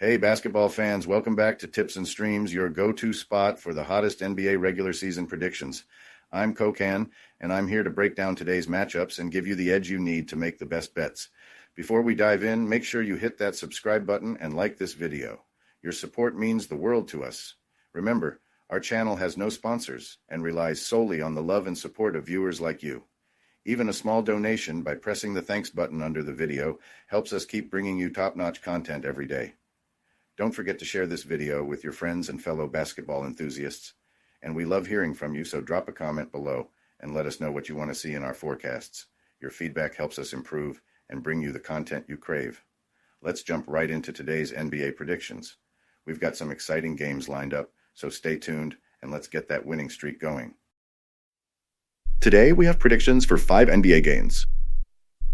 Hey, basketball fans, welcome back to Tips and Streams, your go-to spot for the hottest NBA regular season predictions. I'm Kokan, and I'm here to break down today's matchups and give you the edge you need to make the best bets. Before we dive in, make sure you hit that subscribe button and like this video. Your support means the world to us. Remember, our channel has no sponsors and relies solely on the love and support of viewers like you. Even a small donation by pressing the thanks button under the video helps us keep bringing you top-notch content every day. Don't forget to share this video with your friends and fellow basketball enthusiasts. And we love hearing from you, so drop a comment below and let us know what you want to see in our forecasts. Your feedback helps us improve and bring you the content you crave. Let's jump right into today's NBA predictions. We've got some exciting games lined up, so stay tuned and let's get that winning streak going. Today we have predictions for 5 NBA games.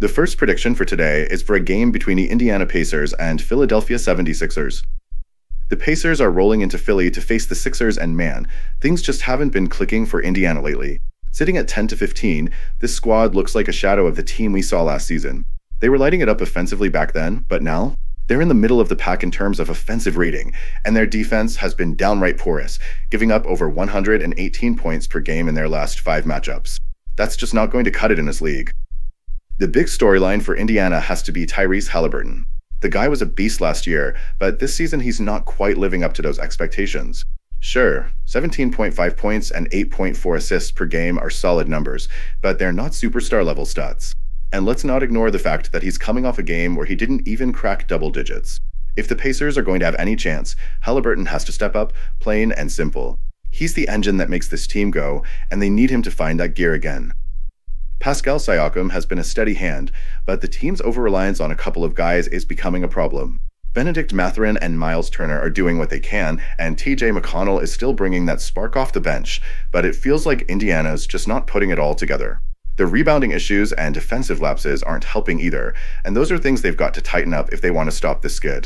The first prediction for today is for a game between the Indiana Pacers and Philadelphia 76ers. The Pacers are rolling into Philly to face the Sixers, and man, things just haven't been clicking for Indiana lately. Sitting at 10-15, this squad looks like a shadow of the team we saw last season. They were lighting it up offensively back then, but now they're in the middle of the pack in terms of offensive rating, and their defense has been downright porous, giving up over 118 points per game in their last 5 matchups. That's just not going to cut it in this league. The big storyline for Indiana has to be Tyrese Haliburton. The guy was a beast last year, but this season he's not quite living up to those expectations. Sure, 17.5 points and 8.4 assists per game are solid numbers, but they're not superstar-level stats. And let's not ignore the fact that he's coming off a game where he didn't even crack double digits. If the Pacers are going to have any chance, Haliburton has to step up, plain and simple. He's the engine that makes this team go, and they need him to find that gear again. Pascal Siakam has been a steady hand, but the team's over-reliance on a couple of guys is becoming a problem. Benedict Mathurin and Miles Turner are doing what they can, and TJ McConnell is still bringing that spark off the bench, but it feels like Indiana's just not putting it all together. The rebounding issues and defensive lapses aren't helping either, and those are things they've got to tighten up if they want to stop this skid.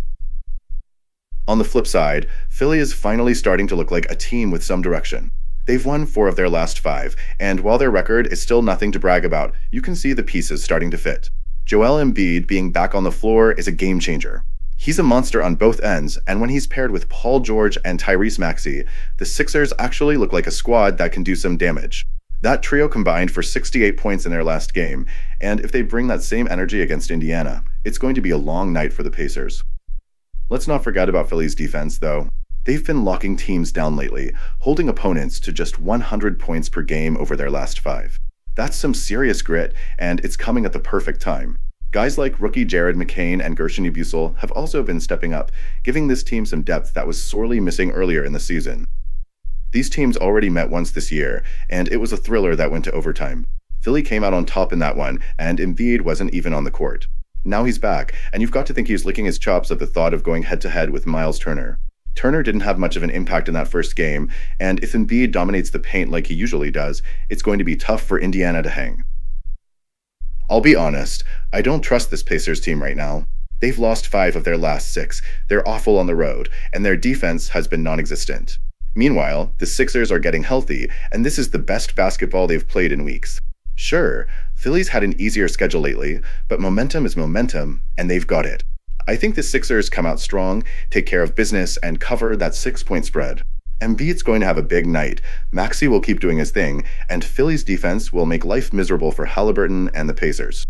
On the flip side, Philly is finally starting to look like a team with some direction. They've won 4 of their last 5, and while their record is still nothing to brag about, you can see the pieces starting to fit. Joel Embiid being back on the floor is a game changer. He's a monster on both ends, and when he's paired with Paul George and Tyrese Maxey, the Sixers actually look like a squad that can do some damage. That trio combined for 68 points in their last game, and if they bring that same energy against Indiana, it's going to be a long night for the Pacers. Let's not forget about Philly's defense, though. They've been locking teams down lately, holding opponents to just 100 points per game over their last 5. That's some serious grit, and it's coming at the perfect time. Guys like rookie Jared McCain and Gershon Yabusele have also been stepping up, giving this team some depth that was sorely missing earlier in the season. These teams already met once this year, and it was a thriller that went to overtime. Philly came out on top in that one, and Embiid wasn't even on the court. Now he's back, and you've got to think he's licking his chops at the thought of going head-to-head with Miles Turner. Turner didn't have much of an impact in that first game, and if Embiid dominates the paint like he usually does, it's going to be tough for Indiana to hang. I'll be honest, I don't trust this Pacers team right now. They've lost 5 of their last 6, they're awful on the road, and their defense has been non-existent. Meanwhile, the Sixers are getting healthy, and this is the best basketball they've played in weeks. Sure, Philly's had an easier schedule lately, but momentum is momentum, and they've got it. I think the Sixers come out strong, take care of business, and cover that 6-point spread. Embiid's going to have a big night, Maxey will keep doing his thing, and Philly's defense will make life miserable for Haliburton and the Pacers.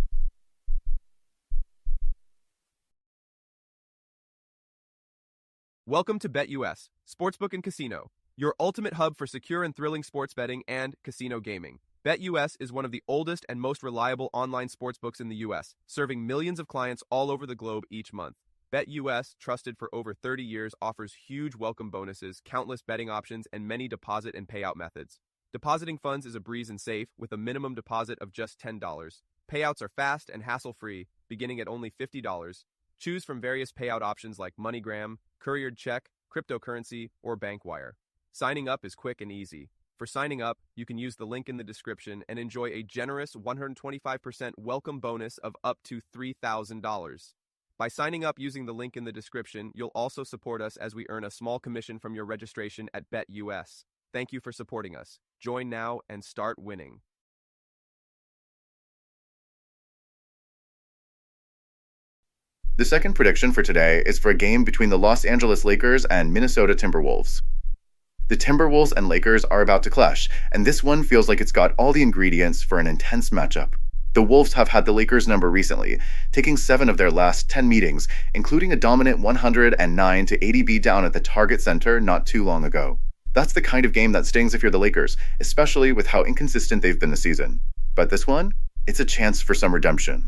Welcome to BetUS, Sportsbook and Casino, your ultimate hub for secure and thrilling sports betting and casino gaming. BetUS is one of the oldest and most reliable online sportsbooks in the U.S., serving millions of clients all over the globe each month. BetUS, trusted for over 30 years, offers huge welcome bonuses, countless betting options, and many deposit and payout methods. Depositing funds is a breeze and safe, with a minimum deposit of just $10. Payouts are fast and hassle-free, beginning at only $50. Choose from various payout options like MoneyGram, couriered check, cryptocurrency, or bank wire. Signing up is quick and easy. For signing up, you can use the link in the description and enjoy a generous 125% welcome bonus of up to $3,000. By signing up using the link in the description, you'll also support us as we earn a small commission from your registration at BetUS. Thank you for supporting us. Join now and start winning. The second prediction for today is for a game between the Los Angeles Lakers and Minnesota Timberwolves. The Timberwolves and Lakers are about to clash, and this one feels like it's got all the ingredients for an intense matchup. The Wolves have had the Lakers' number recently, taking 7 of their last 10 meetings, including a dominant 109 to 80 beatdown at the Target Center not too long ago. That's the kind of game that stings if you're the Lakers, especially with how inconsistent they've been this season. But this one, it's a chance for some redemption.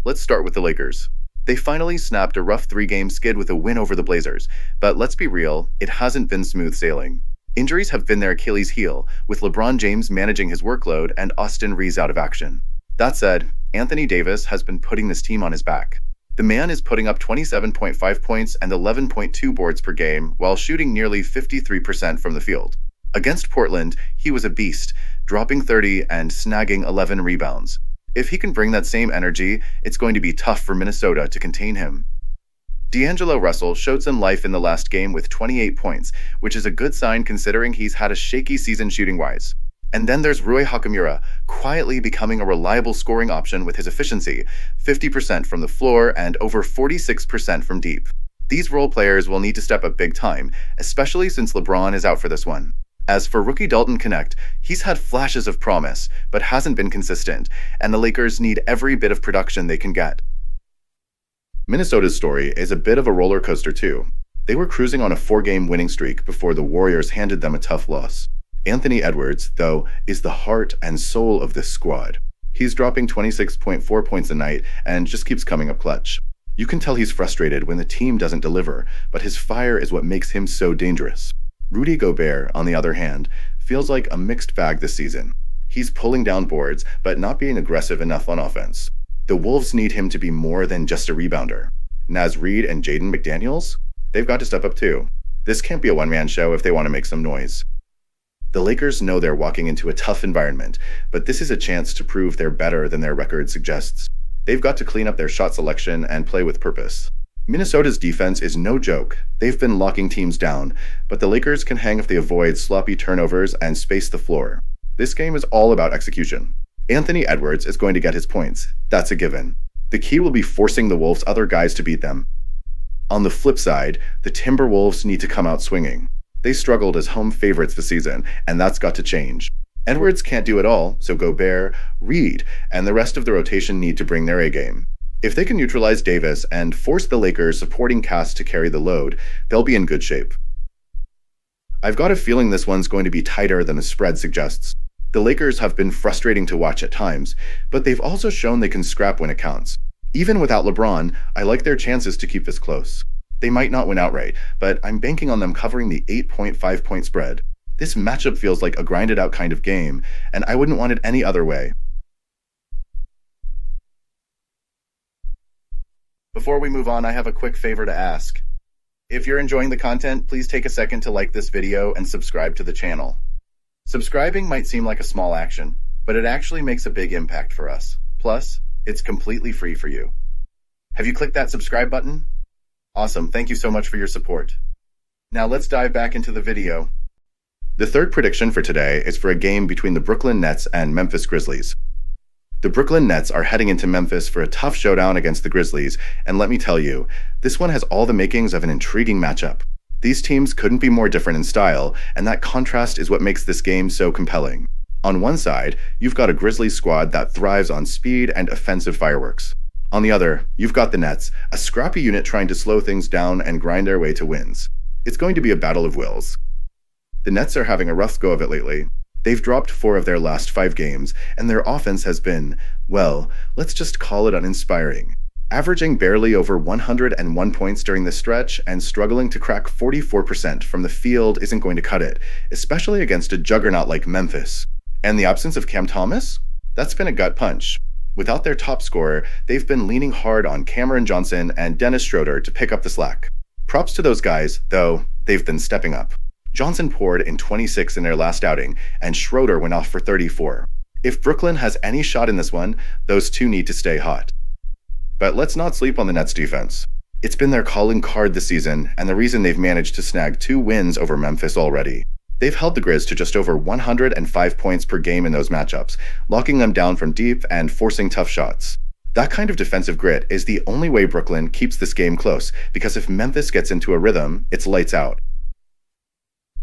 Let's start with the Lakers. They finally snapped a rough 3-game skid with a win over the Blazers, but let's be real, it hasn't been smooth sailing. Injuries have been their Achilles heel, with LeBron James managing his workload and Austin Reeves out of action. That said, Anthony Davis has been putting this team on his back. The man is putting up 27.5 points and 11.2 boards per game while shooting nearly 53% from the field. Against Portland, he was a beast, dropping 30 and snagging 11 rebounds. If he can bring that same energy, it's going to be tough for Minnesota to contain him. D'Angelo Russell showed some life in the last game with 28 points, which is a good sign considering he's had a shaky season shooting-wise. And then there's Rui Hachimura, quietly becoming a reliable scoring option with his efficiency, 50% from the floor and over 46% from deep. These role players will need to step up big time, especially since LeBron is out for this one. As for rookie Dalton Knecht, he's had flashes of promise, but hasn't been consistent, and the Lakers need every bit of production they can get. Minnesota's story is a bit of a roller coaster too. They were cruising on a 4-game winning streak before the Warriors handed them a tough loss. Anthony Edwards, though, is the heart and soul of this squad. He's dropping 26.4 points a night and just keeps coming up clutch. You can tell he's frustrated when the team doesn't deliver, but his fire is what makes him so dangerous. Rudy Gobert, on the other hand, feels like a mixed bag this season. He's pulling down boards, but not being aggressive enough on offense. The Wolves need him to be more than just a rebounder. Naz Reid and Jaden McDaniels? They've got to step up too. This can't be a one-man show if they want to make some noise. The Lakers know they're walking into a tough environment, but this is a chance to prove they're better than their record suggests. They've got to clean up their shot selection and play with purpose. Minnesota's defense is no joke. They've been locking teams down, but the Lakers can hang if they avoid sloppy turnovers and space the floor. This game is all about execution. Anthony Edwards is going to get his points. That's a given. The key will be forcing the Wolves' other guys to beat them. On the flip side, the Timberwolves need to come out swinging. They struggled as home favorites this season, and that's got to change. Edwards can't do it all, so Gobert, Reid, and the rest of the rotation need to bring their A-game. If they can neutralize Davis and force the Lakers' supporting cast to carry the load, they'll be in good shape. I've got a feeling this one's going to be tighter than the spread suggests. The Lakers have been frustrating to watch at times, but they've also shown they can scrap when it counts. Even without LeBron, I like their chances to keep this close. They might not win outright, but I'm banking on them covering the 8.5-point spread. This matchup feels like a grinded-out kind of game, and I wouldn't want it any other way. Before we move on, I have a quick favor to ask. If you're enjoying the content, please take a second to like this video and subscribe to the channel. Subscribing might seem like a small action, but it actually makes a big impact for us. Plus, it's completely free for you. Have you clicked that subscribe button? Awesome, thank you so much for your support. Now let's dive back into the video. The third prediction for today is for a game between the Brooklyn Nets and Memphis Grizzlies. The Brooklyn Nets are heading into Memphis for a tough showdown against the Grizzlies, and let me tell you, this one has all the makings of an intriguing matchup. These teams couldn't be more different in style, and that contrast is what makes this game so compelling. On one side, you've got a Grizzlies squad that thrives on speed and offensive fireworks. On the other, you've got the Nets, a scrappy unit trying to slow things down and grind their way to wins. It's going to be a battle of wills. The Nets are having a rough go of it lately. They've dropped 4 of their last 5 games, and their offense has been, well, let's just call it uninspiring. Averaging barely over 101 points during this stretch and struggling to crack 44% from the field isn't going to cut it, especially against a juggernaut like Memphis. And the absence of Cam Thomas? That's been a gut punch. Without their top scorer, they've been leaning hard on Cameron Johnson and Dennis Schroeder to pick up the slack. Props to those guys, though, they've been stepping up. Johnson poured in 26 in their last outing, and Schroeder went off for 34. If Brooklyn has any shot in this one, those two need to stay hot. But let's not sleep on the Nets' defense. It's been their calling card this season, and the reason they've managed to snag 2 wins over Memphis already. They've held the Grizz to just over 105 points per game in those matchups, locking them down from deep and forcing tough shots. That kind of defensive grit is the only way Brooklyn keeps this game close, because if Memphis gets into a rhythm, it's lights out.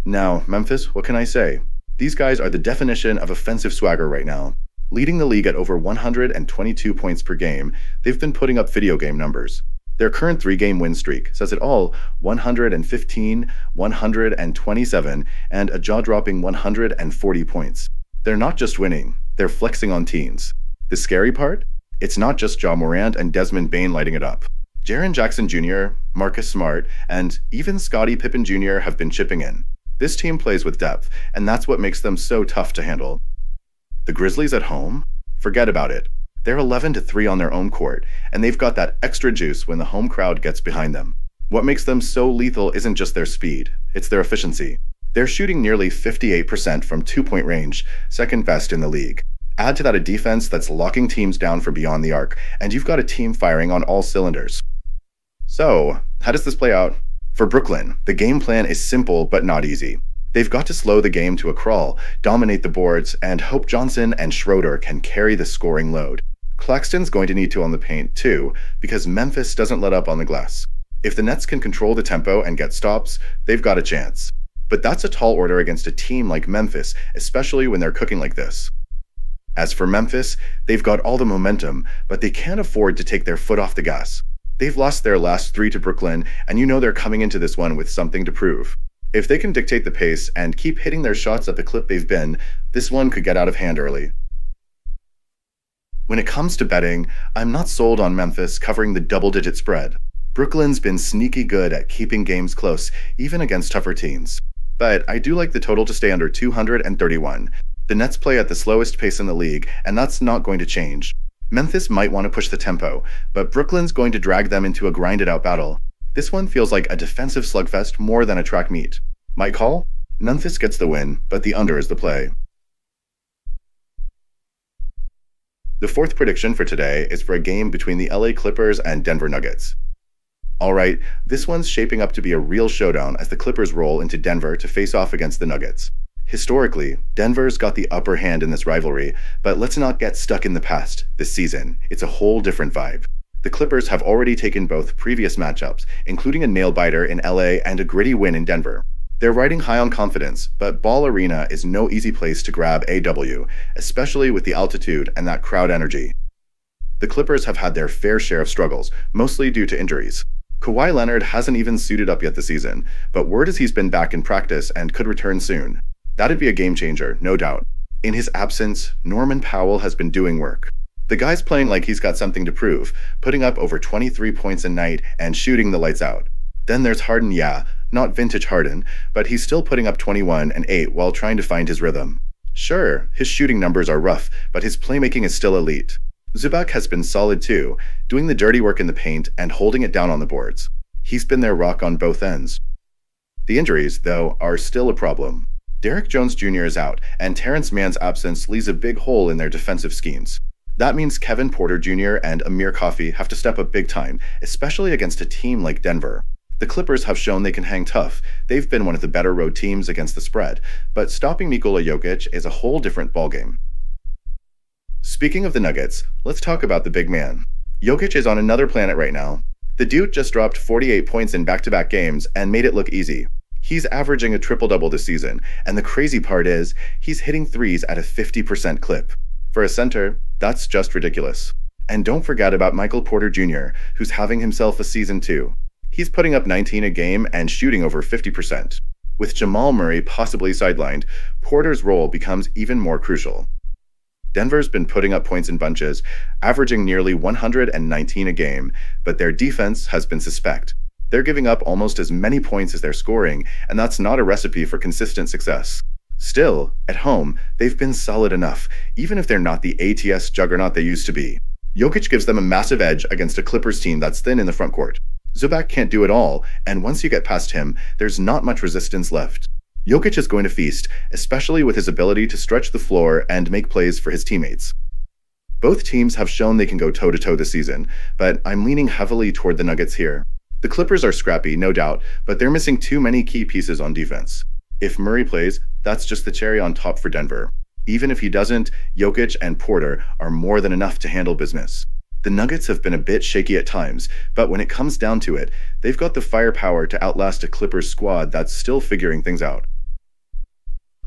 Now, Memphis, what can I say? These guys are the definition of offensive swagger right now. Leading the league at over 122 points per game, they've been putting up video game numbers. Their current 3-game win streak says it all: 115, 127, and a jaw-dropping 140 points. They're not just winning, they're flexing on teams. The scary part? It's not just Ja Morant and Desmond Bane lighting it up. Jaren Jackson Jr., Marcus Smart, and even Scottie Pippen Jr. have been chipping in. This team plays with depth, and that's what makes them so tough to handle. The Grizzlies at home? Forget about it. They're 11-3 on their own court, and they've got that extra juice when the home crowd gets behind them. What makes them so lethal isn't just their speed, it's their efficiency. They're shooting nearly 58% from two-point range, second best in the league. Add to that a defense that's locking teams down from beyond the arc, and you've got a team firing on all cylinders. So, how does this play out? For Brooklyn, the game plan is simple but not easy. They've got to slow the game to a crawl, dominate the boards, and hope Johnson and Schroeder can carry the scoring load. Claxton's going to need to on the paint too, because Memphis doesn't let up on the glass. If the Nets can control the tempo and get stops, they've got a chance. But that's a tall order against a team like Memphis, especially when they're cooking like this. As for Memphis, they've got all the momentum, but they can't afford to take their foot off the gas. They've lost their last 3 to Brooklyn, and you know they're coming into this one with something to prove. If they can dictate the pace and keep hitting their shots at the clip they've been, this one could get out of hand early. When it comes to betting, I'm not sold on Memphis covering the double-digit spread. Brooklyn's been sneaky good at keeping games close, even against tougher teams. But I do like the total to stay under 231. The Nets play at the slowest pace in the league, and that's not going to change. Memphis might want to push the tempo, but Brooklyn's going to drag them into a grinded-out battle. This one feels like a defensive slugfest more than a track meet. My call? Memphis gets the win, but the under is the play. The fourth prediction for today is for a game between the LA Clippers and Denver Nuggets. Alright, this one's shaping up to be a real showdown as the Clippers roll into Denver to face off against the Nuggets. Historically, Denver's got the upper hand in this rivalry, but let's not get stuck in the past. This season, it's a whole different vibe. The Clippers have already taken both previous matchups, including a nail-biter in LA and a gritty win in Denver. They're riding high on confidence, but Ball Arena is no easy place to grab a W, especially with the altitude and that crowd energy. The Clippers have had their fair share of struggles, mostly due to injuries. Kawhi Leonard hasn't even suited up yet this season, but word is he's been back in practice and could return soon. That'd be a game changer, no doubt. In his absence, Norman Powell has been doing work. The guy's playing like he's got something to prove, putting up over 23 points a night and shooting the lights out. Then there's Harden, not vintage Harden, but he's still putting up 21 and 8 while trying to find his rhythm. Sure, his shooting numbers are rough, but his playmaking is still elite. Zubac has been solid too, doing the dirty work in the paint and holding it down on the boards. He's been their rock on both ends. The injuries, though, are still a problem. Derrick Jones Jr. is out, and Terrence Mann's absence leaves a big hole in their defensive schemes. That means Kevin Porter Jr. and Amir Coffey have to step up big time, especially against a team like Denver. The Clippers have shown they can hang tough. They've been one of the better road teams against the spread, but stopping Nikola Jokic is a whole different ballgame. Speaking of the Nuggets, let's talk about the big man. Jokic is on another planet right now. The dude just dropped 48 points in back-to-back games and made it look easy. He's averaging a triple-double this season, and the crazy part is, he's hitting threes at a 50% clip. For a center, that's just ridiculous. And don't forget about Michael Porter Jr., who's having himself a season too. He's putting up 19 a game and shooting over 50%. With Jamal Murray possibly sidelined, Porter's role becomes even more crucial. Denver's been putting up points in bunches, averaging nearly 119 a game, but their defense has been suspect. They're giving up almost as many points as they're scoring, and that's not a recipe for consistent success. Still, at home, they've been solid enough, even if they're not the ATS juggernaut they used to be. Jokic gives them a massive edge against a Clippers team that's thin in the front court. Zubac can't do it all, and once you get past him, there's not much resistance left. Jokic is going to feast, especially with his ability to stretch the floor and make plays for his teammates. Both teams have shown they can go toe-to-toe this season, but I'm leaning heavily toward the Nuggets here. The Clippers are scrappy, no doubt, but they're missing too many key pieces on defense. If Murray plays, that's just the cherry on top for Denver. Even if he doesn't, Jokic and Porter are more than enough to handle business. The Nuggets have been a bit shaky at times, but when it comes down to it, they've got the firepower to outlast a Clippers squad that's still figuring things out.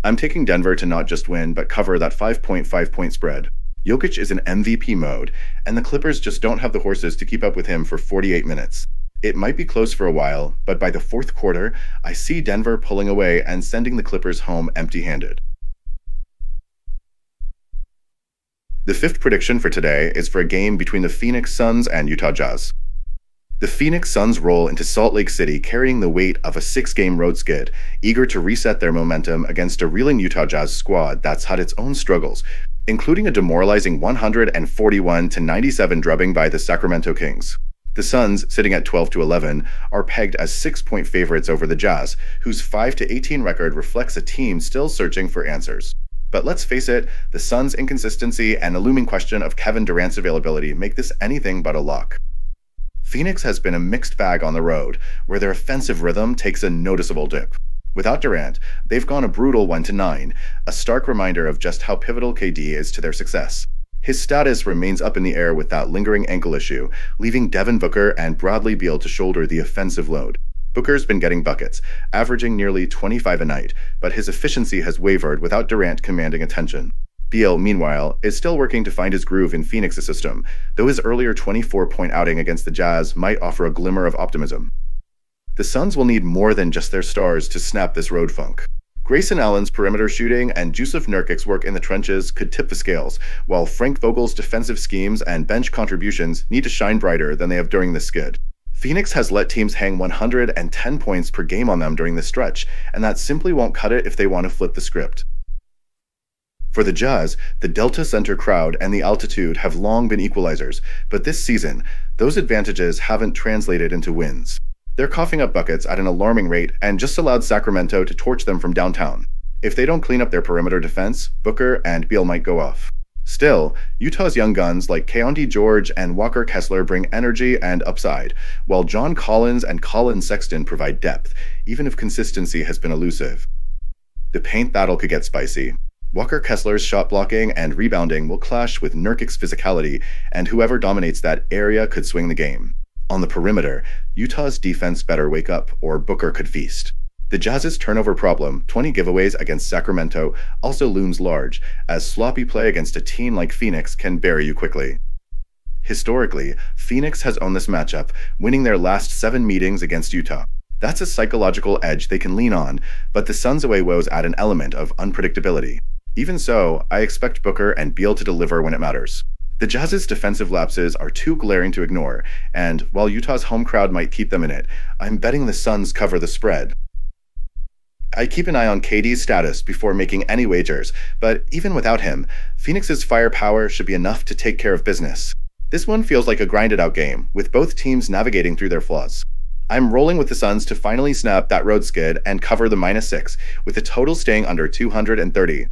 I'm taking Denver to not just win, but cover that 5.5-point spread. Jokic is in MVP mode, and the Clippers just don't have the horses to keep up with him for 48 minutes. It might be close for a while, but by the fourth quarter, I see Denver pulling away and sending the Clippers home empty-handed. The fifth prediction for today is for a game between the Phoenix Suns and Utah Jazz. The Phoenix Suns roll into Salt Lake City carrying the weight of a 6-game road skid, eager to reset their momentum against a reeling Utah Jazz squad that's had its own struggles, including a demoralizing 141-97 drubbing by the Sacramento Kings. The Suns, sitting at 12-11, are pegged as 6-point favorites over the Jazz, whose 5-18 record reflects a team still searching for answers. But let's face it, the Suns' inconsistency and a looming question of Kevin Durant's availability make this anything but a lock. Phoenix has been a mixed bag on the road, where their offensive rhythm takes a noticeable dip. Without Durant, they've gone a brutal 1-9, a stark reminder of just how pivotal KD is to their success. His status remains up in the air with that lingering ankle issue, leaving Devin Booker and Bradley Beal to shoulder the offensive load. Booker's been getting buckets, averaging nearly 25 a night, but his efficiency has wavered without Durant commanding attention. Beal, meanwhile, is still working to find his groove in Phoenix's system, though his earlier 24-point outing against the Jazz might offer a glimmer of optimism. The Suns will need more than just their stars to snap this road funk. Grayson Allen's perimeter shooting and Jusuf Nurkic's work in the trenches could tip the scales, while Frank Vogel's defensive schemes and bench contributions need to shine brighter than they have during the skid. Phoenix has let teams hang 110 points per game on them during the stretch, and that simply won't cut it if they want to flip the script. For the Jazz, the Delta Center crowd and the altitude have long been equalizers, but this season, those advantages haven't translated into wins. They're coughing up buckets at an alarming rate and just allowed Sacramento to torch them from downtown. If they don't clean up their perimeter defense, Booker and Beal might go off. Still, Utah's young guns like Keontae George and Walker Kessler bring energy and upside, while John Collins and Colin Sexton provide depth, even if consistency has been elusive. The paint battle could get spicy. Walker Kessler's shot blocking and rebounding will clash with Nurkic's physicality, and whoever dominates that area could swing the game. On the perimeter, Utah's defense better wake up, or Booker could feast. The Jazz's turnover problem, 20 giveaways against Sacramento, also looms large, as sloppy play against a team like Phoenix can bury you quickly. Historically, Phoenix has owned this matchup, winning their last 7 meetings against Utah. That's a psychological edge they can lean on, but the Suns' away woes add an element of unpredictability. Even so, I expect Booker and Beal to deliver when it matters. The Jazz's defensive lapses are too glaring to ignore, and while Utah's home crowd might keep them in it, I'm betting the Suns cover the spread. I keep an eye on KD's status before making any wagers, but even without him, Phoenix's firepower should be enough to take care of business. This one feels like a grinded-out game, with both teams navigating through their flaws. I'm rolling with the Suns to finally snap that road skid and cover the -6, with the total staying under 230.